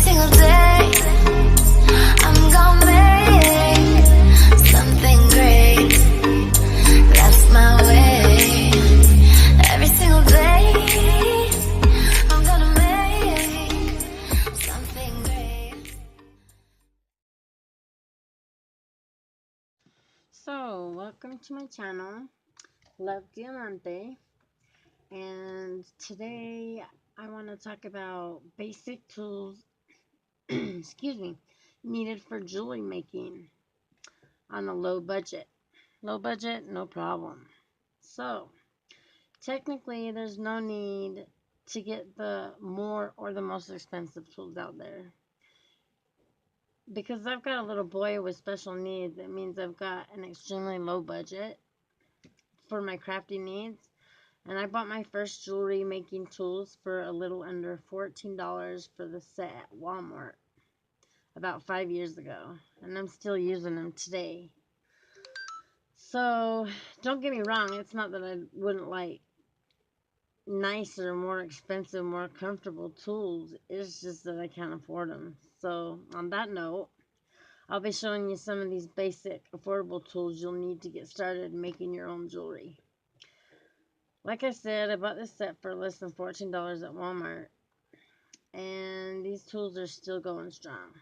single day, I'm gonna make something great. That's my way. Every single day, I'm gonna make something great. So, welcome to my channel, Love Diamante, and today I want to talk about basic tools, excuse me, needed for jewelry making on a low budget. Low budget, no problem. So, technically, there's no need to get the more or the most expensive tools out there. Because I've got a little boy with special needs, it means I've got an extremely low budget for my crafting needs. And I bought my first jewelry making tools for a little under $14 for the set at Walmart about 5 years ago. And I'm still using them today. So, don't get me wrong, it's not that I wouldn't like nicer, more expensive, more comfortable tools. It's just that I can't afford them. So, on that note, I'll be showing you some of these basic, affordable tools you'll need to get started making your own jewelry. Like I said, I bought this set for less than $14 at Walmart, and these tools are still going strong.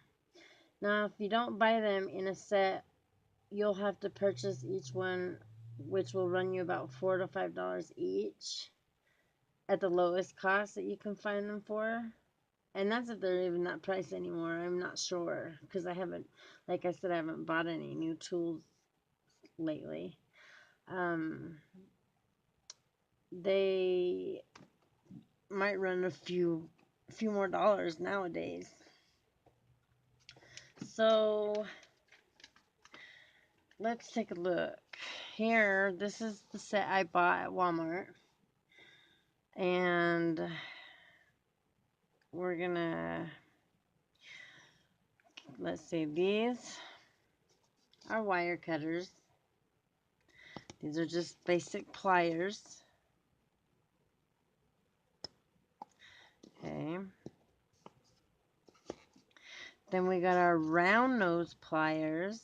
Now, if you don't buy them in a set, you'll have to purchase each one, which will run you about $4 to $5 each at the lowest cost that you can find them for. And that's if they're even that price anymore. I'm not sure, because I haven't, like I said, I haven't bought any new tools lately. They might run a few more dollars nowadays. So let's take a look. Here, this is the set I bought at Walmart. And we're gonna, let's see, these are wire cutters. These are just basic pliers. Okay. Then we got our round nose pliers.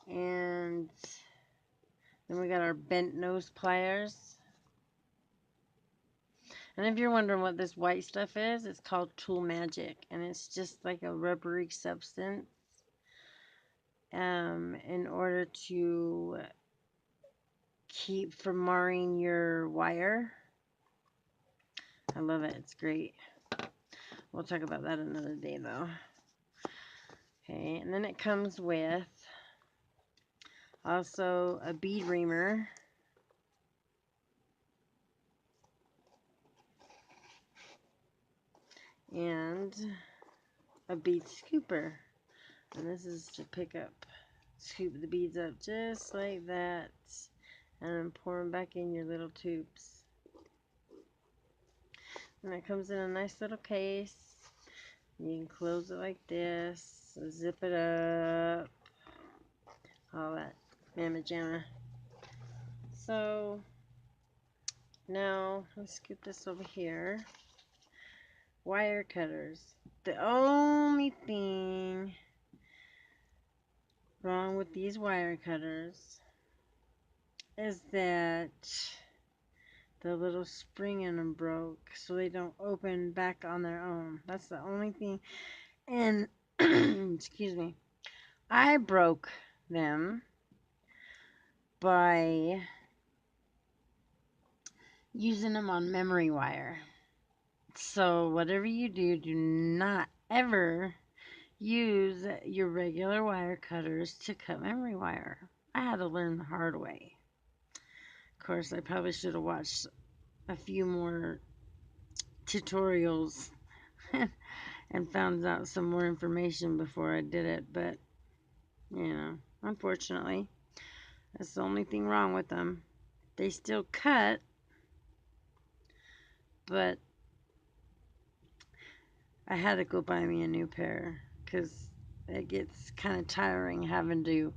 And then we got our bent nose pliers. And if you're wondering what this white stuff is, it's called Tool Magic. And it's just like a rubbery substance in order to keep from marring your wire. I love it. It's great. We'll talk about that another day, though. Okay, and then it comes with also a bead reamer. And a bead scooper. And this is to scoop the beads up just like that. And then pour them back in your little tubes. And it comes in a nice little case. You can close it like this. Zip it up. All that mamma jamma. So, now let's scoop this over here. Wire cutters. The only thing wrong with these wire cutters is that the little spring in them broke, so they don't open back on their own. That's the only thing. And excuse me, I broke them by using them on memory wire. So whatever you do, do not ever use your regular wire cutters to cut memory wire. I had to learn the hard way. Of course, I probably should have watched a few more tutorials and found out some more information before I did it, but you know, unfortunately, that's the only thing wrong with them. They still cut, but I had to go buy me a new pair because it gets kind of tiring having to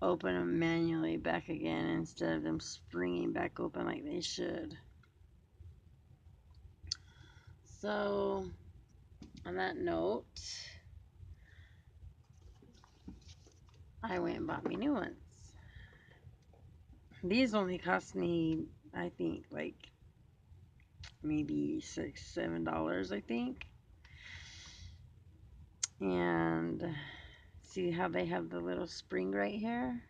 open them manually back again instead of them springing back open like they should. So, on that note, I went and bought me new ones. These only cost me, I think, like maybe $6, $7, I think. And see how they have the little spring right here?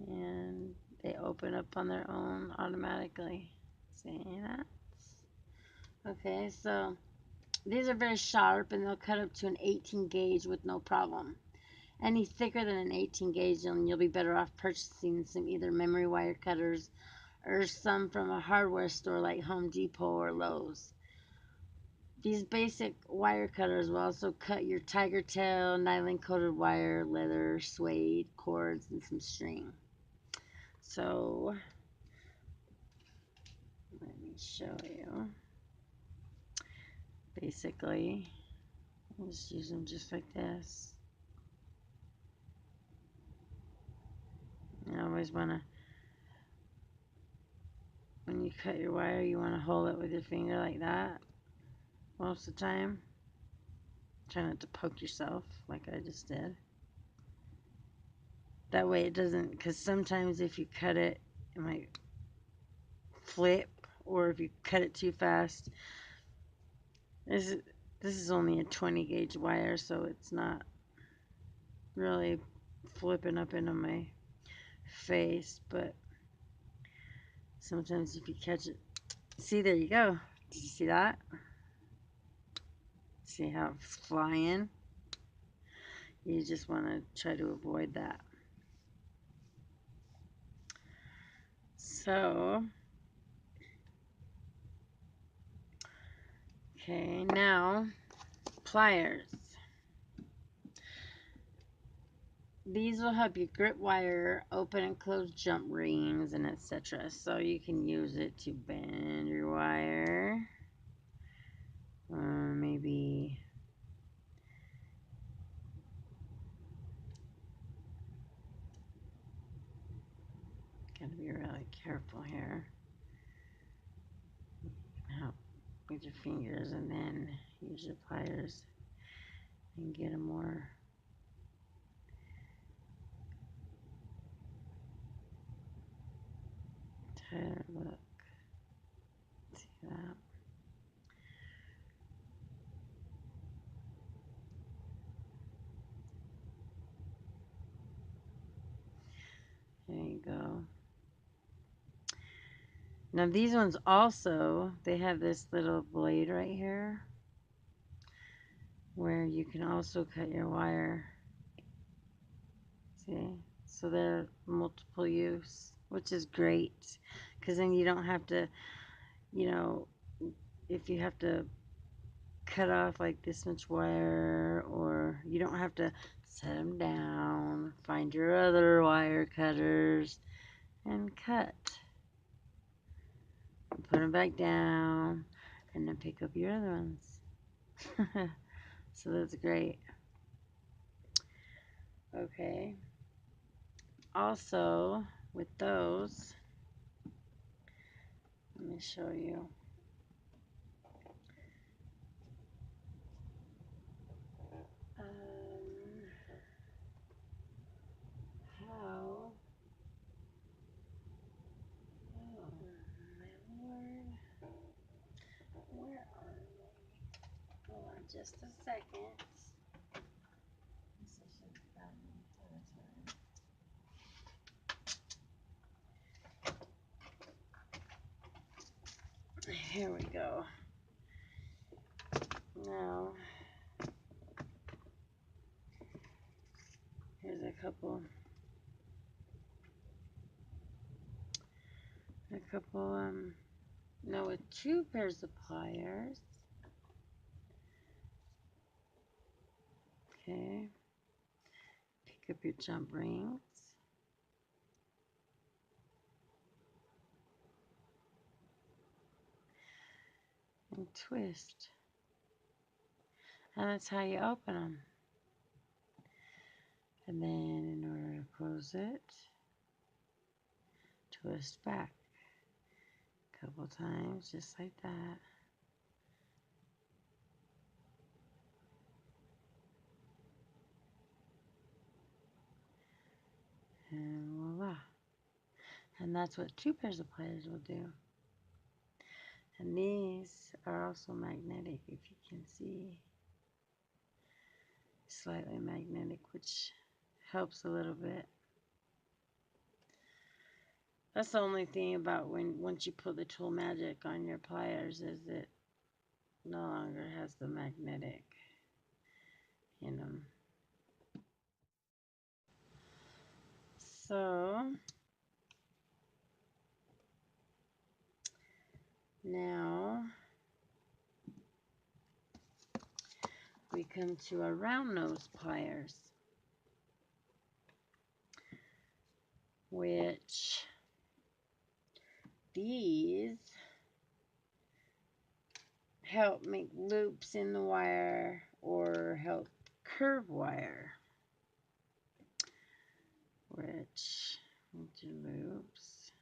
And they open up on their own automatically. See that? Okay, so these are very sharp and they'll cut up to an 18 gauge with no problem. Any thicker than an 18 gauge, and you'll be better off purchasing some either memory wire cutters or some from a hardware store like Home Depot or Lowe's. These basic wire cutters will also cut your tiger tail, nylon coated wire, leather, suede, cords, and some string. So, let me show you. Basically, just use them just like this. You always want to, when you cut your wire, you want to hold it with your finger like that most of the time. Try not to poke yourself like I just did. That way it doesn't, because sometimes if you cut it, it might flip, or if you cut it too fast. This is only a 20 gauge wire, so it's not really flipping up into my face, but sometimes if you catch it, see, there you go. Did you see that? See how it's flying? You just want to try to avoid that. So, okay, now pliers. These will help you grip wire, open and close jump rings, and etc. So you can use it to bend your wire. Maybe gotta be really careful here. Help with your fingers and then use your pliers and get a more tighter look. See that? There you go. Now these ones also, they have this little blade right here where you can also cut your wire. See? So they're multiple use, which is great because then you don't have to, you know, if you have to cut off like this much wire, or you don't have to set them down, find your other wire cutters and cut. Put them back down and then pick up your other ones. So that's great. Okay. Also, with those, let me show you. How? Oh, my lord. Where are they? Hold on just a second. Here we go. Now, here's a couple, no, with two pairs of pliers. Okay. Pick up your jump rings. And twist. And that's how you open them. And then in close it, twist back a couple times, just like that. And voila. And that's what 2 pairs of pliers will do. And these are also magnetic, if you can see. Slightly magnetic, which helps a little bit. That's the only thing about once you put the Tool Magic on your pliers, is it no longer has the magnetic in them. So now we come to our round nose pliers, which these help make loops in the wire or help curve wire, which do loops.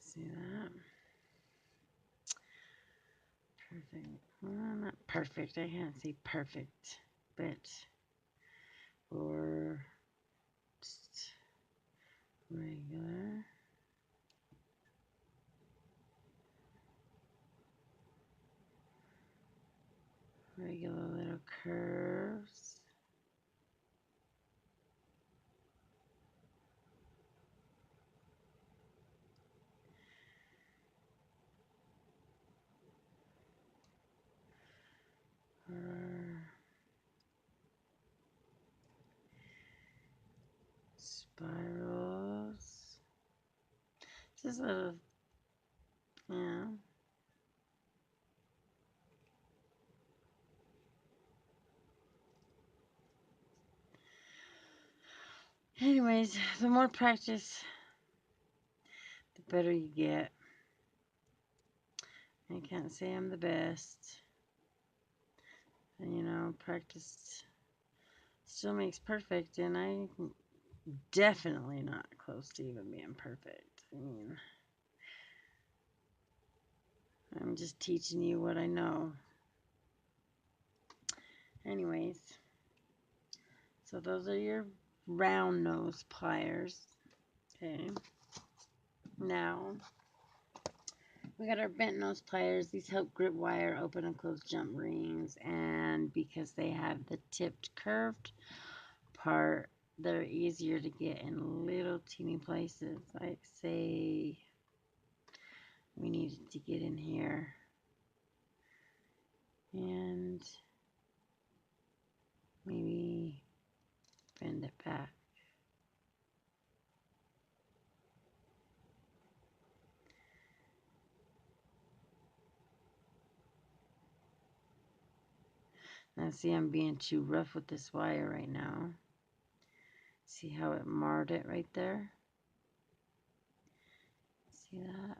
See that? Perfect. Well, not perfect. I can't say perfect, but for just regular. Regular little curves. Spirals. Just little, yeah. Anyways, the more practice, the better you get. I can't say I'm the best. And, you know, practice still makes perfect, and I'm definitely not close to even being perfect. I mean, I'm just teaching you what I know. Anyways, so those are your round nose pliers. Okay. Now, we got our bent nose pliers. These help grip wire, open and close jump rings, and because they have the tipped curved part, they're easier to get in little teeny places. Like say we needed to get in here and maybe bend it back. Now see, I'm being too rough with this wire right now. See how it marred it right there? See that?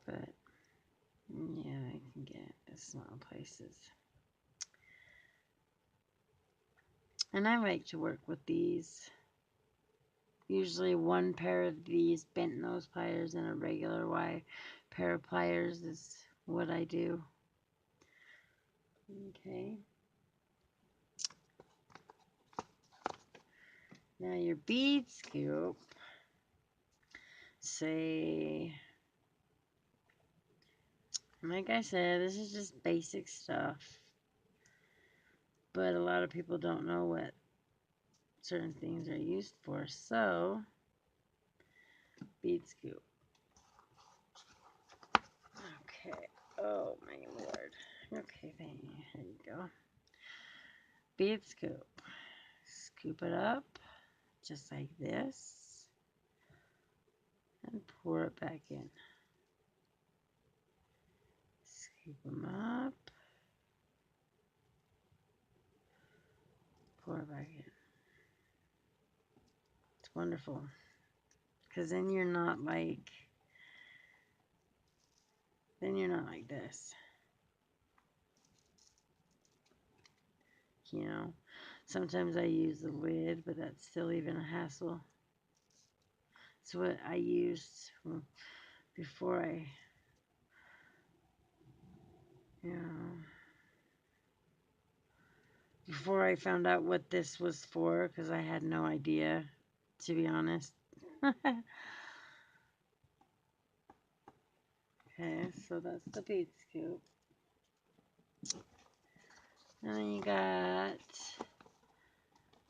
But yeah, I can get in small places. And I like to work with these. Usually 1 pair of these bent nose pliers and a regular wire pair of pliers is what I do. Okay. Now your bead scoop, say, like I said, this is just basic stuff. But a lot of people don't know what certain things are used for. So, bead scoop. Okay. Oh my lord. Okay, there you go. Bead scoop. Scoop it up just like this and pour it back in. Scoop them up. pour it back in. It's wonderful. Because then you're not like this. You know, sometimes I use the lid, but that's still even a hassle. It's what I used before you know, before I found out what this was for, because I had no idea, to be honest. Okay, so that's the bead scoop. And then you got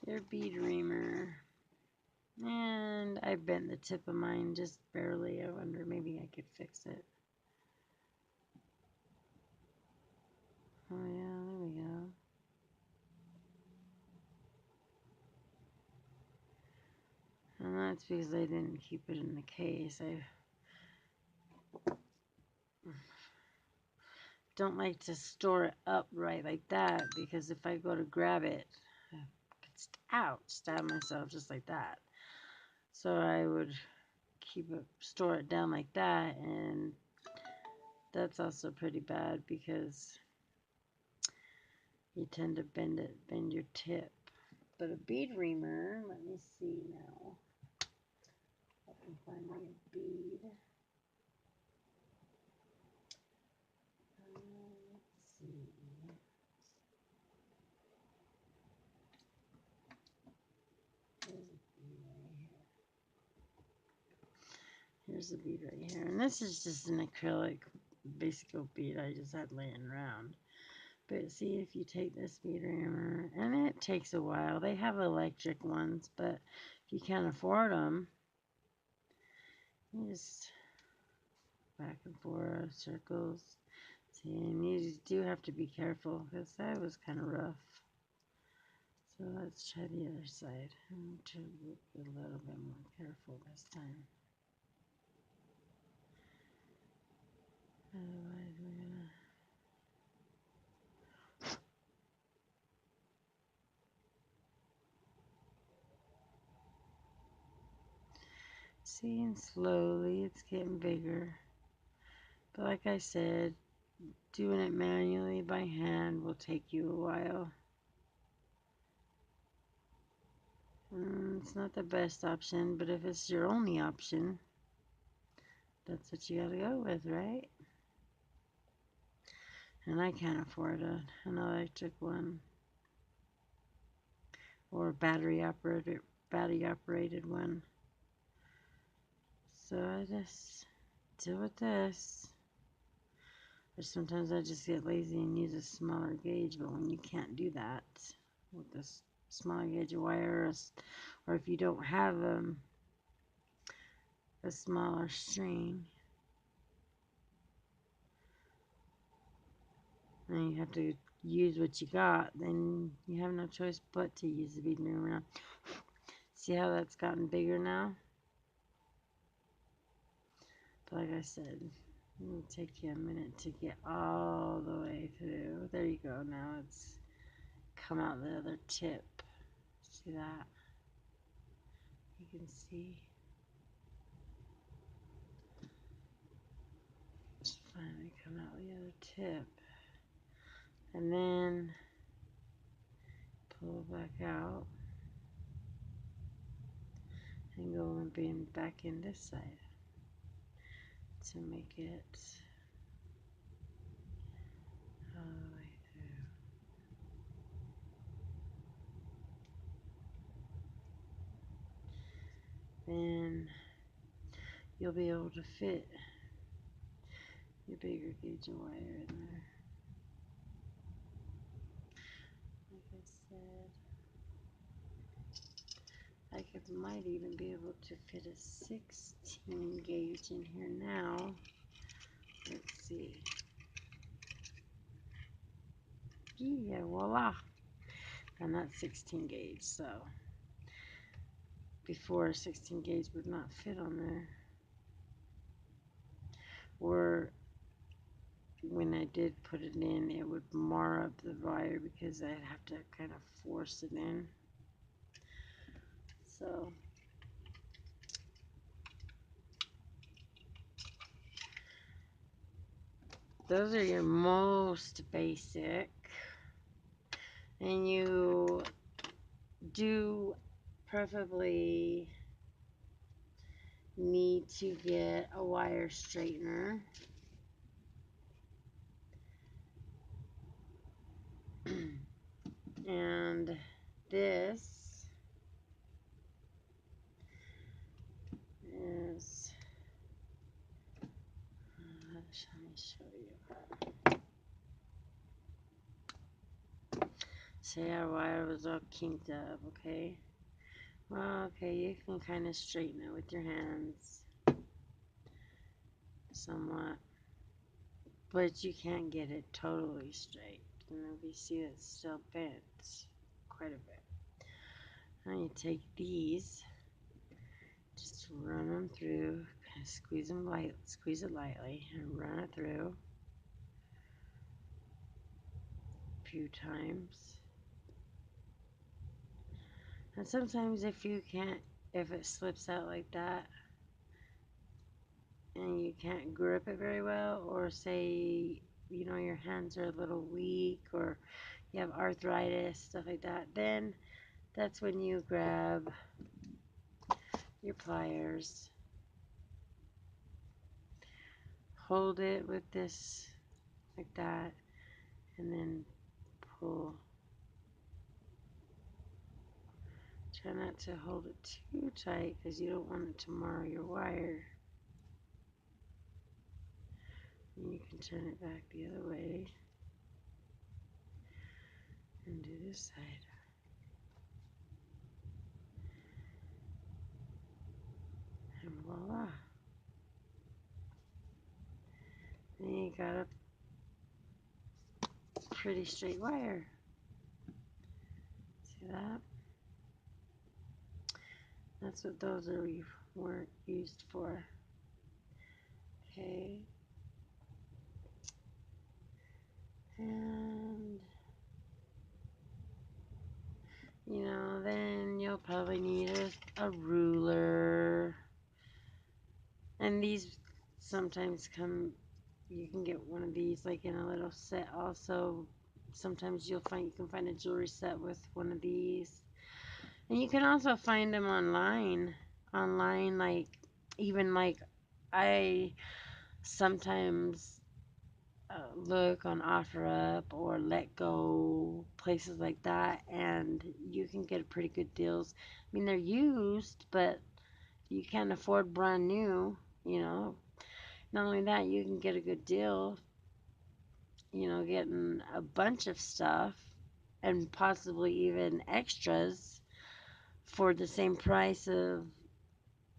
your bead reamer. And I bent the tip of mine just barely. I wonder maybe I could fix it. Oh yeah, there we go. And that's because I didn't keep it in the case. I don't like to store it upright like that because if I go to grab it, I could stab myself just like that. So I would store it down like that, and that's also pretty bad because you tend to bend your tip. But a bead reamer, let me see now. I can find my bead. Let's see. Here's the bead right here. And this is just an acrylic basic bead I just had laying around. But see, if you take this bead reamer, and it takes a while. They have electric ones, but if you can't afford them, you just back and forth, circles. See, and you just do have to be careful because that was kind of rough. So let's try the other side. I'm trying to be a little bit more careful this time. Otherwise, we're gonna. See, and slowly it's getting bigger. But like I said, doing it manually by hand will take you a while. It's not the best option, but if it's your only option, that's what you gotta go with, right? And I can't afford an electric one or a battery operated one. So I just deal with this. Or sometimes I just get lazy and use a smaller gauge, but when you can't do that with this smaller gauge of wire, or if you don't have a smaller string, and you have to use what you got, then you have no choice but to use the bead reamer. See how that's gotten bigger now? But like I said, it will take you a minute to get all the way through. There you go. Now it's come out the other tip. See that? You can see. It's finally come out the other tip. And then pull back out and go and bend back in this side to make it all the way through. Then you'll be able to fit your bigger gauge of wire in there. Like I said, I might even be able to fit a 16 gauge in here now. Let's see. Yeah, voila. And that's 16 gauge, so before 16 gauge would not fit on there. Or when I did put it in, it would mar up the wire because I'd have to kind of force it in. So those are your most basic. And you do preferably need to get a wire straightener. And this is, let me show you. Say our wire was all kinked up, okay? Well, okay, you can kind of straighten it with your hands somewhat, but you can't get it totally straight. You know, you see it's still bent quite a bit. Now you take these, just run them through, kind of squeeze it lightly, and run it through a few times. And sometimes if it slips out like that, and you can't grip it very well, or say, you know, your hands are a little weak, or you have arthritis, stuff like that, then that's when you grab your pliers, hold it with this like that, and then pull. Try not to hold it too tight because you don't want it to mar your wire. And you can turn it back the other way and do this side. And voila. Then you got a pretty straight wire. See that? That's what those were used for. Okay. And you know, then you'll probably need a ruler. And these sometimes come, you can get one of these like in a little set also. Sometimes you can find a jewelry set with one of these. And you can also find them online. Online, like, even like I sometimes look on OfferUp or Let Go, places like that, and you can get pretty good deals. I mean, they're used, but you can't afford brand new, you know. Not only that, you can get a good deal, you know, getting a bunch of stuff and possibly even extras for the same price of,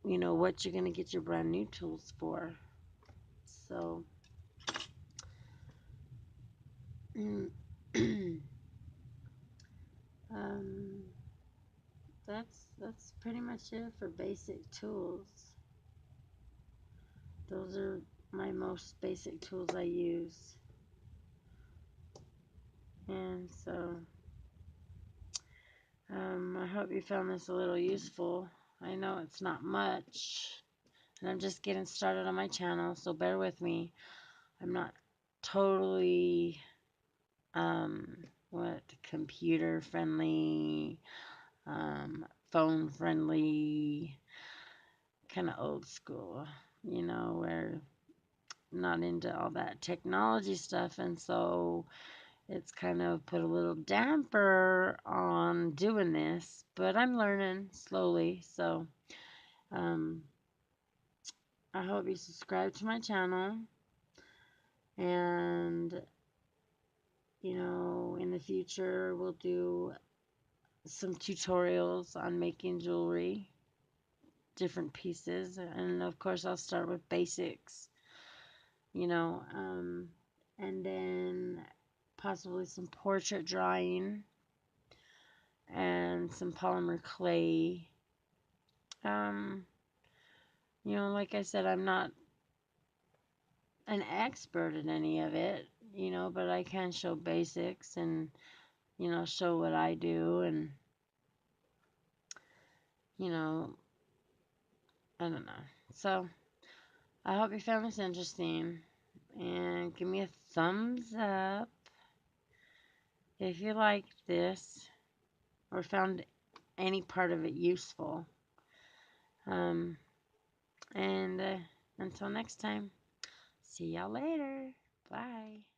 you know, what you're going to get your brand new tools for. So, um, that's pretty much it for basic tools. Those are my most basic tools I use. And so, I hope you found this a little useful. I know it's not much, and I'm just getting started on my channel, so bear with me. I'm not totally, computer friendly, phone friendly, kind of old school, you know, where not into all that technology stuff, and so it's kind of put a little damper on doing this, but I'm learning slowly, so um, I hope you subscribe to my channel, and you know, in the future we'll do some tutorials on making jewelry, different pieces, and of course I'll start with basics, you know, and then possibly some portrait drawing and some polymer clay. Um, you know, like I said, I'm not an expert in any of it, but I can show basics and, show what I do and, you know, I don't know. So I hope you found this interesting and give me a thumbs up if you liked this or found any part of it useful. Um, and until next time, see y'all later. Bye.